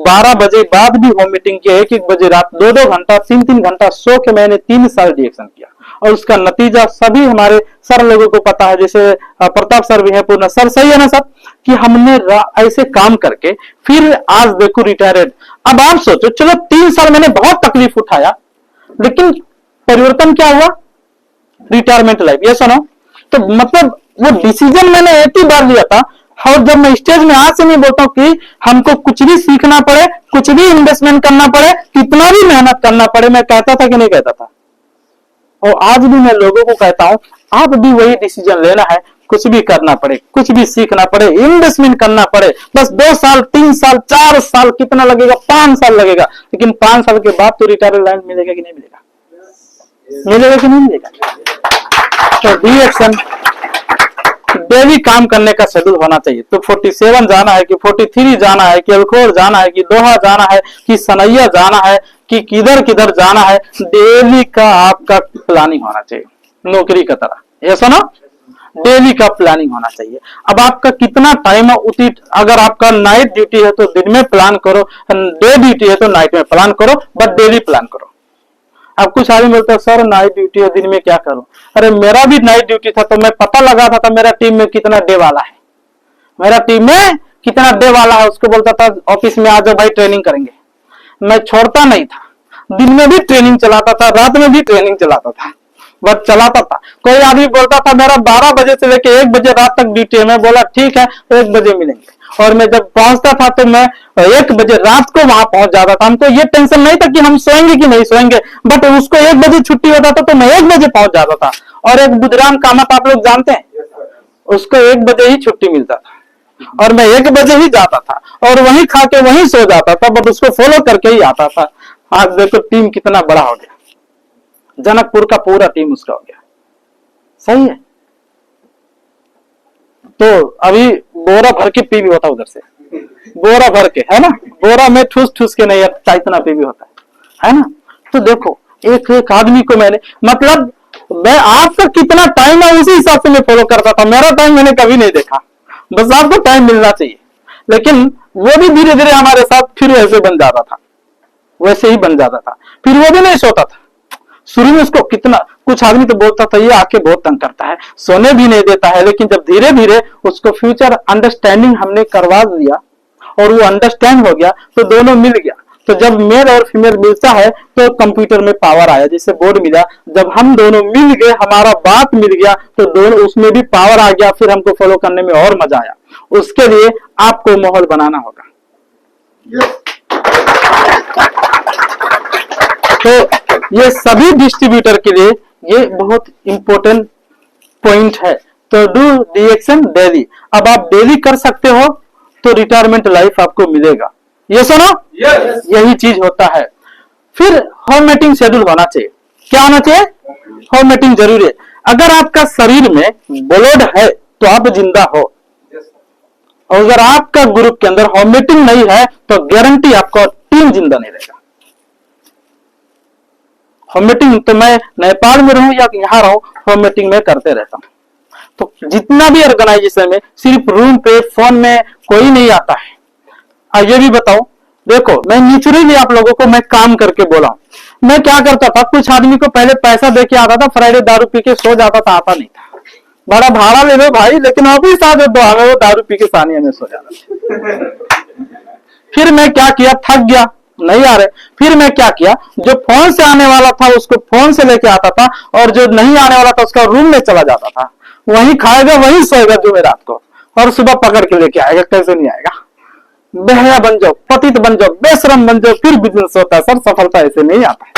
12 बजे बाद भी होम मीटिंग किया, 1-1 बजे रात, 2-2 घंटा 3-3 घंटा सो के मैंने 3 साल डीएक्शन किया, और उसका नतीजा सभी हमारे सर लोगों को पता है, जैसे प्रताप सर भी है, पूर्ण सर, सही है ना सर, कि हमने ऐसे काम करके फिर आज देखो रिटायर्ड। अब आप सोचो, चलो 3 साल मैंने बहुत तकलीफ उठाया, लेकिन परिवर्तन क्या हुआ, रिटायरमेंट लाइफ, ये सुनो। तो मतलब वो डिसीजन मैंने एक ही बार लिया था, और जब मैं स्टेज में आज से नहीं बोलता हूं कि हमको कुछ भी सीखना पड़े, कुछ भी इन्वेस्टमेंट करना पड़े, कितना भी मेहनत करना पड़े, मैं कहता था कि नहीं कहता था, और आज भी मैं लोगों को कहता हूं, आप भी वही डिसीजन लेना है, कुछ भी करना पड़े, कुछ भी सीखना पड़े, इन्वेस्टमेंट करना पड़े, बस 2 साल 3 साल 4 साल कितना लगेगा, 5 साल लगेगा, लेकिन 5 साल के बाद तो रिटायरमेंट मिलेगा कि नहीं मिलेगा, मिलेगा कि नहीं मिलेगा। तो डीएक्शन डेली काम करने का शेड्यूल होना चाहिए। तो 47 जाना है कि 43 जाना है कि अलखोर जाना है कि दोहा जाना है कि सनैया जाना है कि किधर किधर जाना है, डेली का आपका प्लानिंग होना चाहिए, नौकरी की तरह, ये सुनो, डेली का प्लानिंग होना चाहिए। अब आपका कितना टाइम है उसी, अगर आपका नाइट ड्यूटी है तो दिन में प्लान करो, डे ड्यूटी है तो नाइट में प्लान करो, बट डेली प्लान करो। अब कुछ आदमी बोलते हैं सर नाइट ड्यूटी है, दिन में क्या करूं, अरे मेरा भी नाइट ड्यूटी था, तो मैं पता लगाता था मेरा टीम में कितना डे वाला है, मेरा टीम में कितना डे वाला है, उसको बोलता था ऑफिस में आ जाओ भाई ट्रेनिंग करेंगे, मैं छोड़ता नहीं था, दिन में भी ट्रेनिंग चलाता था, रात में भी ट्रेनिंग चलाता था, बस चलाता था। कोई आदमी बोलता था मेरा 12 बजे से लेके 1 बजे रात तक ड्यूटी है, मैं बोला ठीक है 1 बजे मिलेंगे, और मैं जब पहुंचता था तो मैं 1 बजे रात को वहां पहुंच जाता था। हमको ये टेंशन नहीं था कि हम सोएंगे कि नहीं सोएंगे, बट उसको 1 बजे छुट्टी होता था तो मैं 1 बजे पहुंच जाता था। और एक बुधराम कामत आप लोग जानते हैं, उसको 1 बजे ही छुट्टी मिलता था और मैं 1 बजे ही जाता था और वहीं खा के वहीं सो जाता था, बट उसको फॉलो करके ही आता था। आज देखो टीम कितना बड़ा हो गया, जनकपुर का पूरा टीम उसका हो गया, सही है। तो अभी बोरा भर के पीवी होता उधर से, बोरा भर के, है ना, बोरा में ठूस ठूस के नहीं आता, इतना पीवी होता है ना। तो देखो एक एक आदमी को मैंने, मतलब मैं आपका कितना टाइम है उसी हिसाब से मैं फॉलो करता था, मेरा टाइम मैंने कभी नहीं देखा, बस आपको टाइम मिलना चाहिए। लेकिन वो भी धीरे धीरे हमारे साथ फिर वैसे बन जाता था, वैसे ही बन जाता था, फिर वो भी नहीं सोता था। शुरू में उसको कितना, कुछ आदमी तो बोलता था ये आके बहुत तंग करता है, सोने भी नहीं देता है, लेकिन जब धीरे धीरे उसको फ्यूचर अंडरस्टैंडिंग हमने करवा दिया और वो अंडरस्टैंड हो गया तो दोनों मिल गया। तो जब मेल और फीमेल मिलता है तो कंप्यूटर में पावर आया, जैसे बोर्ड मिला, जब हम दोनों मिल गए, हमारा बात मिल गया तो दोनों उसमें भी पावर आ गया, फिर हमको फॉलो करने में और मजा आया। उसके लिए आपको माहौल बनाना होगा। तो ये सभी डिस्ट्रीब्यूटर के लिए ये बहुत इंपॉर्टेंट पॉइंट है। तो डू डीएक्शन डेली। अब आप डेली कर सकते हो तो रिटायरमेंट लाइफ आपको मिलेगा, ये सुनो, यही चीज होता है। फिर होम मीटिंग शेड्यूल होना चाहिए। क्या होना चाहिए? होम मीटिंग जरूरी है। अगर आपका शरीर में ब्लड है तो आप जिंदा हो, और अगर आपका ग्रुप के अंदर होम मीटिंग नहीं है तो गारंटी आपका टीम जिंदा नहीं रहेगा। होम मीटिंग तो मैं नेपाल में रहूं या यहाँ रहूं, होम मीटिंग में करते रहता हूं। तो जितना भी ऑर्गेनाइजेशन में सिर्फ रूम पे फोन में कोई नहीं आता है। ये भी बताओ, देखो मैं नेचुरली आप लोगों को मैं काम करके बोला हूं। मैं क्या करता था, कुछ आदमी को पहले पैसा दे के आता था, फ्राइडे दारू पी के सो जाता था, आता नहीं था। बड़ा भाड़ा ले लो भाई, लेकिन ऑफिस आ दो हमें, वो दारू पी के सानिया में सो जाता। फिर मैं क्या किया, थक गया, नहीं आ रहे, फिर मैं क्या किया, जो फोन से आने वाला था उसको फोन से लेके आता था, और जो नहीं आने वाला था उसका रूम में चला जाता था, वहीं खाएगा वहीं सोएगा जुमे रात को, और सुबह पकड़ के लेके आएगा। कैसे नहीं आएगा? बेहया बन जाओ, पतित बन जाओ, बेशरम बन जाओ, फिर बिजनेस होता है। सर सफलता ऐसे नहीं आता है।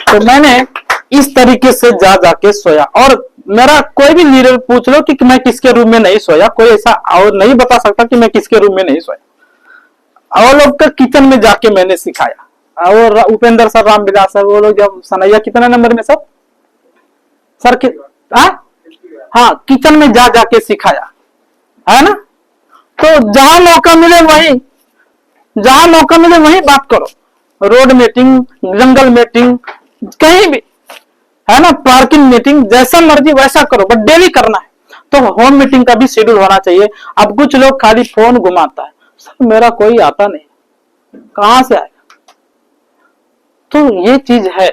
तो मैंने इस तरीके से जा जाके सोया, और मेरा कोई भी लीडर पूछ लो कि मैं किसके रूम में नहीं सोया, कोई ऐसा और नहीं बता सकता कि मैं किसके रूम में नहीं सोया। और लोग का किचन में जाके मैंने सिखाया। और उपेंद्र सर, राम विलास सर, वो लोग जब सनैया कितने नंबर में सर के, हाँ किचन में जा जाके सिखाया, है ना। तो जहां मौका मिले वहीं बात करो। रोड मीटिंग, जंगल मीटिंग, कहीं भी, है ना, पार्किंग मीटिंग, जैसा मर्जी वैसा करो, बट डेली करना है। तो होम मीटिंग का भी शेड्यूल होना चाहिए। अब कुछ लोग खाली फोन घुमाता है, सर मेरा कोई आता नहीं, कहां से आएगा? तो ये चीज है,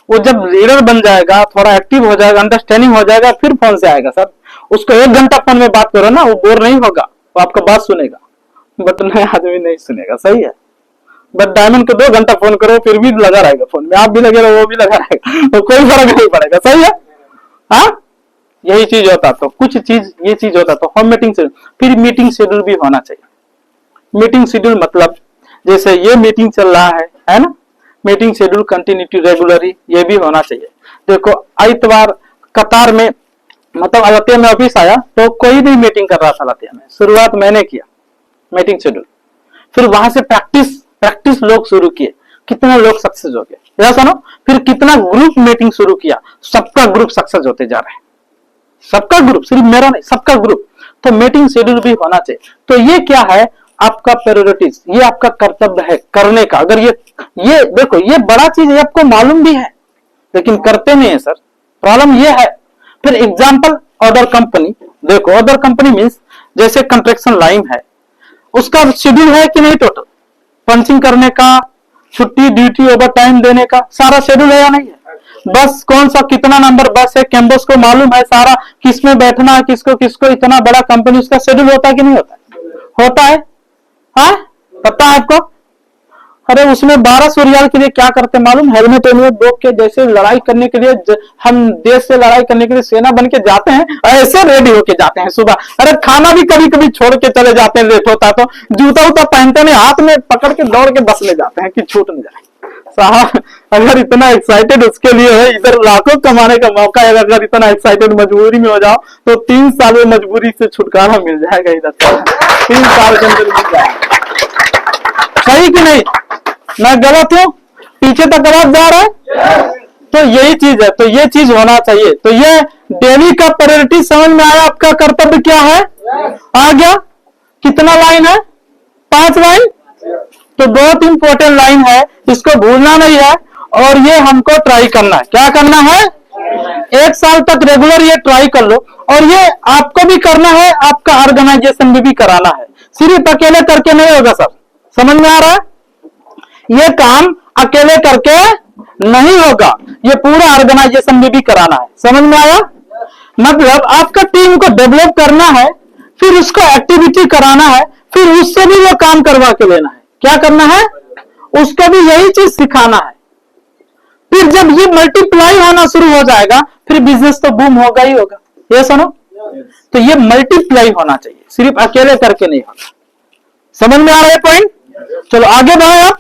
वो जब लीडर बन जाएगा, थोड़ा एक्टिव हो जाएगा, अंडरस्टैंडिंग हो जाएगा, फिर फोन से आएगा। सर उसको 1 घंटा फोन में बात करो ना, वो बोर नहीं होगा, वो आपका बात सुनेगा, बट नया आदमी नहीं सुनेगा। सही है, बट डायमंड को 2 घंटा फोन करो फिर भी लगा रहेगा फोन में, आप भी लगे रहो वो भी लगा रहेगा, तो कोई फर्क नहीं पड़ेगा। सही है, हाँ यही चीज होता। तो कुछ चीज ये चीज होता, तो होम मीटिंग से फिर मीटिंग शेड्यूल भी होना चाहिए। मीटिंग शेड्यूल मतलब जैसे ये मीटिंग चल रहा है ना, मीटिंग शेड्यूल कंटिन्यूटी रेगुलरली ये भी होना चाहिए। देखो आइतवार कतार में, मतलब लतिया में ऑफिस आया तो कोई भी मीटिंग कर रहा था लतिया में, शुरुआत मैंने किया मीटिंग शेड्यूल, फिर वहां से प्रैक्टिस लोग शुरू किए, कितना लोग सक्सेस हो गए, या सुनो, फिर कितना ग्रुप मीटिंग शुरू किया, सबका ग्रुप सक्सेस होते जा रहे हैं, सबका ग्रुप, सिर्फ मेरा नहीं, सबका ग्रुप। तो मीटिंग शेड्यूल भी होना चाहिए। तो ये क्या है, आपका प्रायोरिटीज, ये आपका कर्तव्य है करने का। अगर ये देखो, ये बड़ा चीज है, आपको मालूम भी है, लेकिन करते नहीं है सर, प्रॉब्लम ये है। फिर एग्जाम्पल अदर कंपनी, देखो अदर कंपनी मीन्स जैसे कंस्ट्रक्शन लाइन है, उसका शेड्यूल है कि नहीं, टोटल पंचिंग करने का, छुट्टी ड्यूटी ओवर टाइम देने का सारा शेड्यूल है या नहीं है? बस कौन सा कितना नंबर बस है, कैंपस को मालूम है सारा, किसमें बैठना है, किसको किसको, इतना बड़ा कंपनी, उसका शेड्यूल होता है कि नहीं होता है? होता है, हाँ पता है आपको? अरे उसमें 1200 रियाल के लिए क्या करते मालूम, हेलमेट वेलमेट बोक के, जैसे लड़ाई करने के लिए, हम देश से लड़ाई करने के लिए सेना बन के जाते हैं, ऐसे रेडी होके जाते हैं सुबह। अरे खाना भी कभी कभी छोड़ के चले जाते हैं, लेट होता तो जूता उता पहनते नहीं, हाथ में पकड़ के दौड़ के बस ले जाते हैं कि छूट न जाए। साहब अगर इतना एक्साइटेड उसके लिए है, इधर लाखों कमाने का मौका है, अगर इतना एक्साइटेड मजबूरी में हो जाओ तो 3 साल में मजबूरी से छुटकारा मिल जाएगा, इधर 3 साल के अंदर मिल जाएगा। सही कि नहीं, मैं गलत हूं? पीछे तक गलत जा रहा है? तो यही चीज है, तो ये चीज होना चाहिए। तो ये डेली का प्रायोरिटी समझ में आया, आपका कर्तव्य क्या है, आ गया? कितना लाइन है, 5 लाइन, तो बहुत इंपॉर्टेंट लाइन है, इसको भूलना नहीं है। और ये हमको ट्राई करना है, क्या करना है, 1 साल तक रेगुलर ये ट्राई कर लो। और ये आपको भी करना है, आपका ऑर्गेनाइजेशन में भी कराना है, सिर्फ अकेले करके नहीं होगा सर, समझ में आ रहा है? ये काम अकेले करके नहीं होगा, ये पूरा ऑर्गेनाइजेशन में भी कराना है, समझ में आया? मतलब आपका टीम को डेवलप करना है, फिर उसको एक्टिविटी कराना है, फिर उससे भी वो काम करवा के लेना है। क्या करना है, उसको भी यही चीज सिखाना है। फिर जब ये मल्टीप्लाई होना शुरू हो जाएगा, फिर बिजनेस तो बूम होगा ही होगा, ये सुनो। तो ये मल्टीप्लाई होना चाहिए, सिर्फ अकेले करके नहीं होगा। समझ में आ रहा है पॉइंट? चलो आगे बढ़े आप,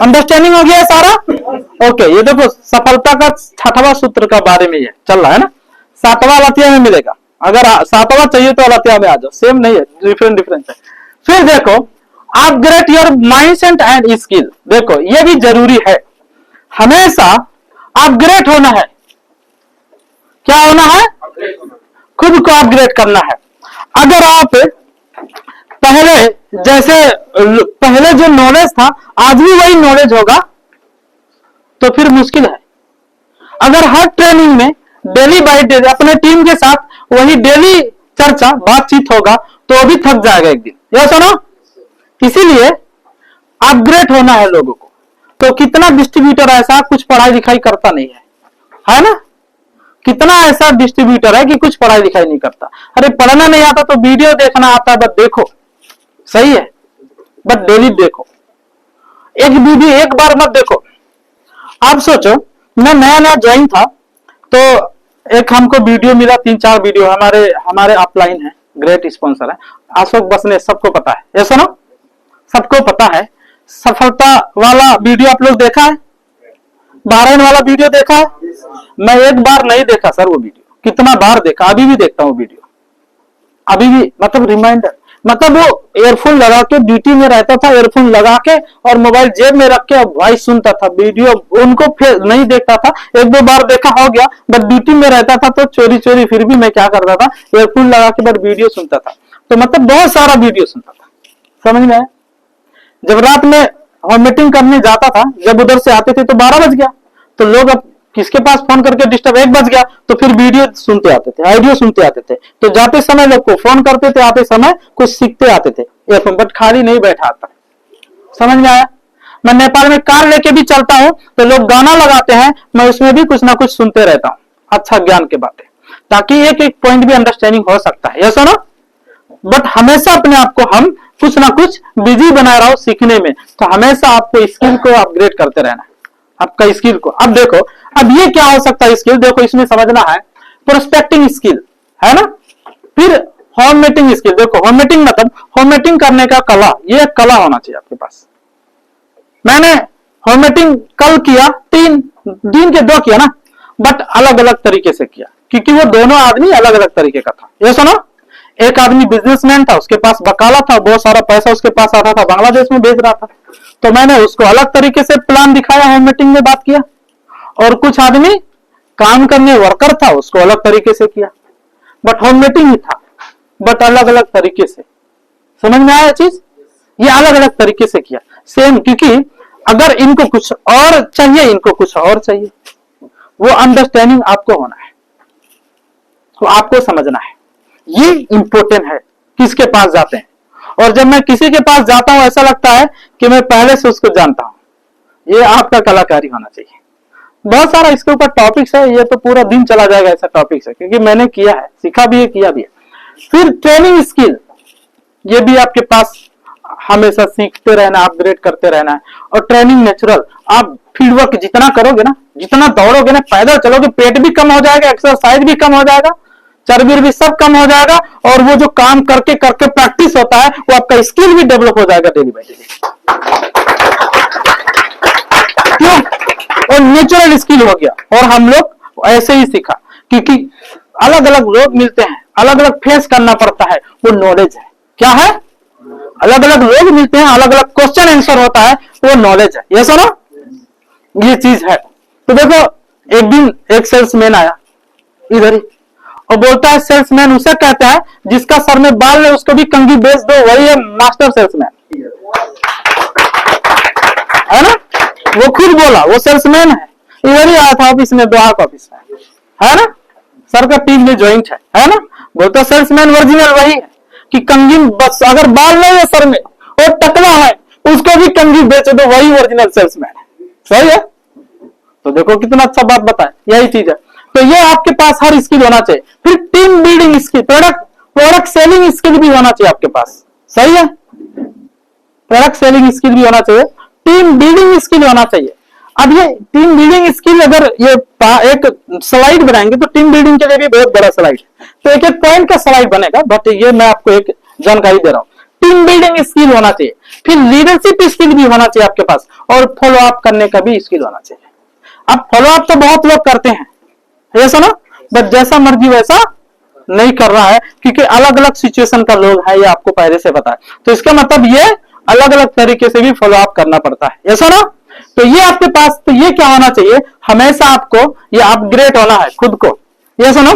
अंडरस्टैंडिंग हो गया सारा? ओके, ये देखो सफलता का 6वां सूत्र का बारे में ये चल रहा है ना, 7वां लतिया में मिलेगा। अगर 7वां चाहिए तो लतिया में आ जाओ, सेम नहीं है, डिफरेंस है। फिर देखो upgrade your mindset and skill, देखो ये भी जरूरी है, हमेशा अपग्रेड होना है। क्या होना है, खुद को अपग्रेड करना है। अगर आप पहले जो नॉलेज था आज भी वही नॉलेज होगा तो फिर मुश्किल है। अगर हर ट्रेनिंग में डेली बाय डे अपने टीम के साथ वही डेली चर्चा बातचीत होगा तो भी थक जाएगा एक दिन, ये सुनो। इसीलिए अपग्रेड होना है लोगों को। तो कितना डिस्ट्रीब्यूटर ऐसा कुछ पढ़ाई लिखाई करता नहीं है ना? कितना ऐसा डिस्ट्रीब्यूटर है कि कुछ पढ़ाई लिखाई नहीं करता। अरे पढ़ना नहीं आता तो वीडियो देखना आता है, बस देखो, सही है, बस डेली देखो, एक वीडियो एक बार मत देखो। आप सोचो, मैं नया ज्वाइन था तो एक हमको वीडियो मिला, 3-4 वीडियो, हमारे अपलाइन है, ग्रेट स्पॉन्सर है अशोक बसने, सबको पता है, ये सुनो, सबको पता है। सफलता वाला वीडियो आप लोग देखा है, बहरीन वाला वीडियो देखा है? मैं एक बार नहीं देखा सर वो वीडियो, कितना बार देखा, अभी भी देखता हूँ वीडियो, अभी भी, मतलब रिमाइंडर, मतलब वो एयरफोन लगा के ड्यूटी में रहता था, एयरफोन लगा के और मोबाइल जेब में रख के वॉइस सुनता था, वीडियो उनको फिर नहीं देखता था। 1-2 बार देखा हो गया, बट ड्यूटी में रहता था तो चोरी फिर भी मैं क्या करता था, एयरफोन लगा के बट वीडियो सुनता था। तो मतलब बहुत सारा वीडियो सुनता था, समझ में आया? जब रात में हम मीटिंग करने जाता था, जब उधर से आते थे तो 12 बज गया, तो लोग अब किसके पास फोन करके डिस्टर्ब, 1 बज गया तो फिर वीडियो सुनते आते थे, ऑडियो सुनते आते थे, तो जाते समय लोग को फोन करते थे, आते समय कुछ सीखते आते थे एफएम, बट खाली नहीं बैठा आता। समझ में आया? मैं नेपाल में कार लेके भी चलता हूं तो लोग गाना लगाते हैं, मैं उसमें भी कुछ ना कुछ सुनते रहता हूं, अच्छा ज्ञान की बातें, ताकि एक एक पॉइंट भी अंडरस्टैंडिंग हो सकता है, ये सुनो। बट हमेशा अपने आप को हम कुछ ना कुछ बिजी बना रहा हो सीखने में, तो हमेशा आपको स्किल को अपग्रेड करते रहना है, आपका स्किल को। अब देखो, अब ये क्या हो सकता है स्किल, देखो इसमें समझना है, प्रोस्पेक्टिंग स्किल है ना, फिर होम मीटिंग स्किल। देखो होम मीटिंग मतलब होम मीटिंग करने का कला, ये कला होना चाहिए आपके पास। मैंने होम मीटिंग कल किया, 3 दिन के 2 किया ना, बट अलग अलग तरीके से किया, क्योंकि वो दोनों आदमी अलग अलग तरीके का था। ये सुनो, एक आदमी बिजनेसमैन था, उसके पास बकाला था, बहुत सारा पैसा उसके पास आता था, बांग्लादेश में भेज रहा था, तो मैंने उसको अलग तरीके से प्लान दिखाया, होम मीटिंग में बात किया। और कुछ आदमी काम करने वर्कर था, उसको अलग तरीके से किया, बट होम मीटिंग ही था, बट अलग अलग तरीके से। समझ में आया चीज? ये अलग अलग तरीके से किया सेम, क्योंकि अगर इनको कुछ और चाहिए, इनको कुछ और चाहिए, वो अंडरस्टैंडिंग आपको होना है, तो आपको समझना है, ये इंपॉर्टेंट है किसके पास जाते हैं। और जब मैं किसी के पास जाता हूं ऐसा लगता है कि मैं पहले से उसको जानता हूं, ये आपका कलाकारी होना चाहिए। बहुत सारा इसके ऊपर टॉपिक्स है, ये तो पूरा दिन चला जाएगा ऐसा टॉपिक्स है, क्योंकि मैंने किया है, सीखा भी है, किया भी है। फिर ट्रेनिंग स्किल, ये भी आपके पास हमेशा सीखते रहना, अपग्रेड करते रहना है। और ट्रेनिंग नेचुरल, आप फील्ड वर्क जितना करोगे ना, जितना दौड़ोगे ना, पैदल चलोगे, पेट भी कम हो जाएगा, एक्सरसाइज भी कम हो जाएगा, चर्बी भी सब कम हो जाएगा, और वो जो काम करके करके प्रैक्टिस होता है, वो आपका स्किल भी डेवलप हो जाएगा डेली बाई डेली। क्यों? और नेचुरल स्किल हो गया। और हम लोग ऐसे ही सीखा, क्योंकि अलग अलग लोग मिलते हैं, अलग अलग फेस करना पड़ता है, वो नॉलेज है। क्या है? अलग अलग लोग मिलते हैं, अलग अलग क्वेश्चन आंसर होता है, वो नॉलेज है। ये सुनो, ये चीज है। तो देखो, एक दिन एक सेल्समैन आया इधर ही, और बोलता है, सेल्समैन उसे कहता है जिसका सर में बाल है उसको भी कंघी बेच दो, वही है मास्टर सेल्समैन, है ना। वो खुद बोला, वो सेल्समैन है, इधर ही आया था ऑफिस में, ग्राहक ऑफिस में, है ना, सर का टीम में ज्वाइंट है ना। बोलता सेल्समैन ओरिजिनल वही है कि कंघी, बस अगर बाल नहीं है सर में और टकला है, उसको भी कंघी बेच दो, वही ओरिजिनल सेल्समैन है। सही है? तो देखो कितना अच्छा बात बताए, यही चीज है। तो ये आपके पास हर स्किल होना चाहिए। फिर team building skill, product selling skill भी होना चाहिए आपके पास। सही है? प्रोडक्ट सेलिंग स्किल भी होना चाहिए, टीम बिल्डिंग स्किल होना चाहिए। अब ये टीम बिल्डिंग स्किल, अगर ये एक स्लाइड बनाएंगे तो टीम बिल्डिंग के लिए भी बहुत बड़ा स्लाइड है, तो एक एक पॉइंट का स्लाइड बनेगा, बट ये मैं आपको एक जानकारी दे रहा हूं। टीम बिल्डिंग स्किल होना चाहिए, फिर लीडरशिप स्किल भी होना चाहिए आपके पास, और फॉलो अप करने का भी स्किल होना चाहिए। अब फॉलो अप तो बहुत लोग करते हैं, ये सुनो, बट जैसा मर्जी वैसा नहीं कर रहा है, क्योंकि अलग अलग सिचुएशन का लोग है, ये आपको पहले से पता है। तो इसका मतलब ये अलग अलग तरीके से भी फॉलो अप करना पड़ता है, ये सुनो। तो ये आपके पास, तो ये क्या होना चाहिए, हमेशा आपको ये अपग्रेड होना है खुद को। ये सुनो,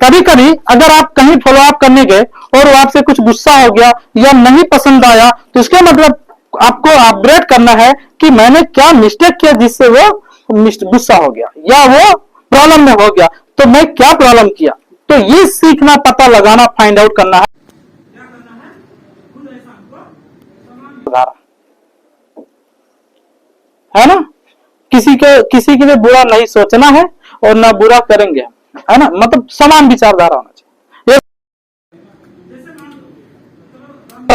कभी कभी अगर आप कहीं फॉलो अप करने गए और आपसे कुछ गुस्सा हो गया या नहीं पसंद आया, तो इसका मतलब आपको अपग्रेड करना है कि मैंने क्या मिस्टेक किया जिससे वो गुस्सा हो गया या वो प्रॉब्लम में हो गया, तो मैं क्या प्रॉब्लम किया। तो ये सीखना, पता लगाना, फाइंड आउट करना है। है ना, किसी के लिए बुरा नहीं सोचना है और ना बुरा करेंगे, है ना, मतलब समान विचारधारा होना चाहिए। ये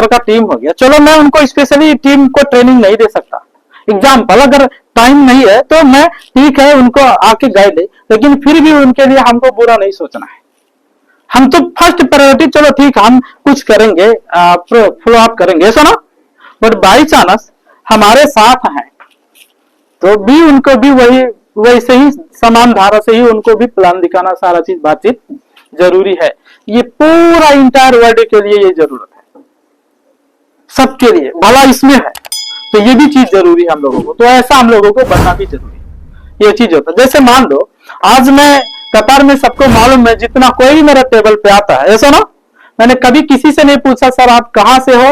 का टीम हो गया, चलो मैं उनको स्पेशली टीम को ट्रेनिंग नहीं दे सकता। एग्जाम्पल, अगर टाइम नहीं है तो मैं, ठीक है, उनको आके गाइड दे, लेकिन फिर भी उनके लिए हमको बुरा नहीं सोचना है। हम तो फर्स्ट प्रायोरिटी, चलो ठीक, हम कुछ करेंगे, फॉलो अप करेंगे, ऐसा ना, बट बाई चांस हमारे साथ हैं तो भी उनको भी वैसे ही समान धारा से ही उनको भी प्लान दिखाना, सारा चीज बातचीत जरूरी है। ये पूरा इंटायर वर्ल्ड के लिए ये जरूरत है, सबके लिए, भला इसमें है तो ये भी चीज जरूरी है हम लोगों को। तो ऐसा हम लोगों को बनना भी जरूरी है, ये चीज होता है। जैसे मान लो आज मैं कतार में, सबको मालूम है, जितना कोई भी मेरे टेबल पे आता है, ऐसा ना, मैंने कभी किसी से नहीं पूछा सर आप कहां से हो,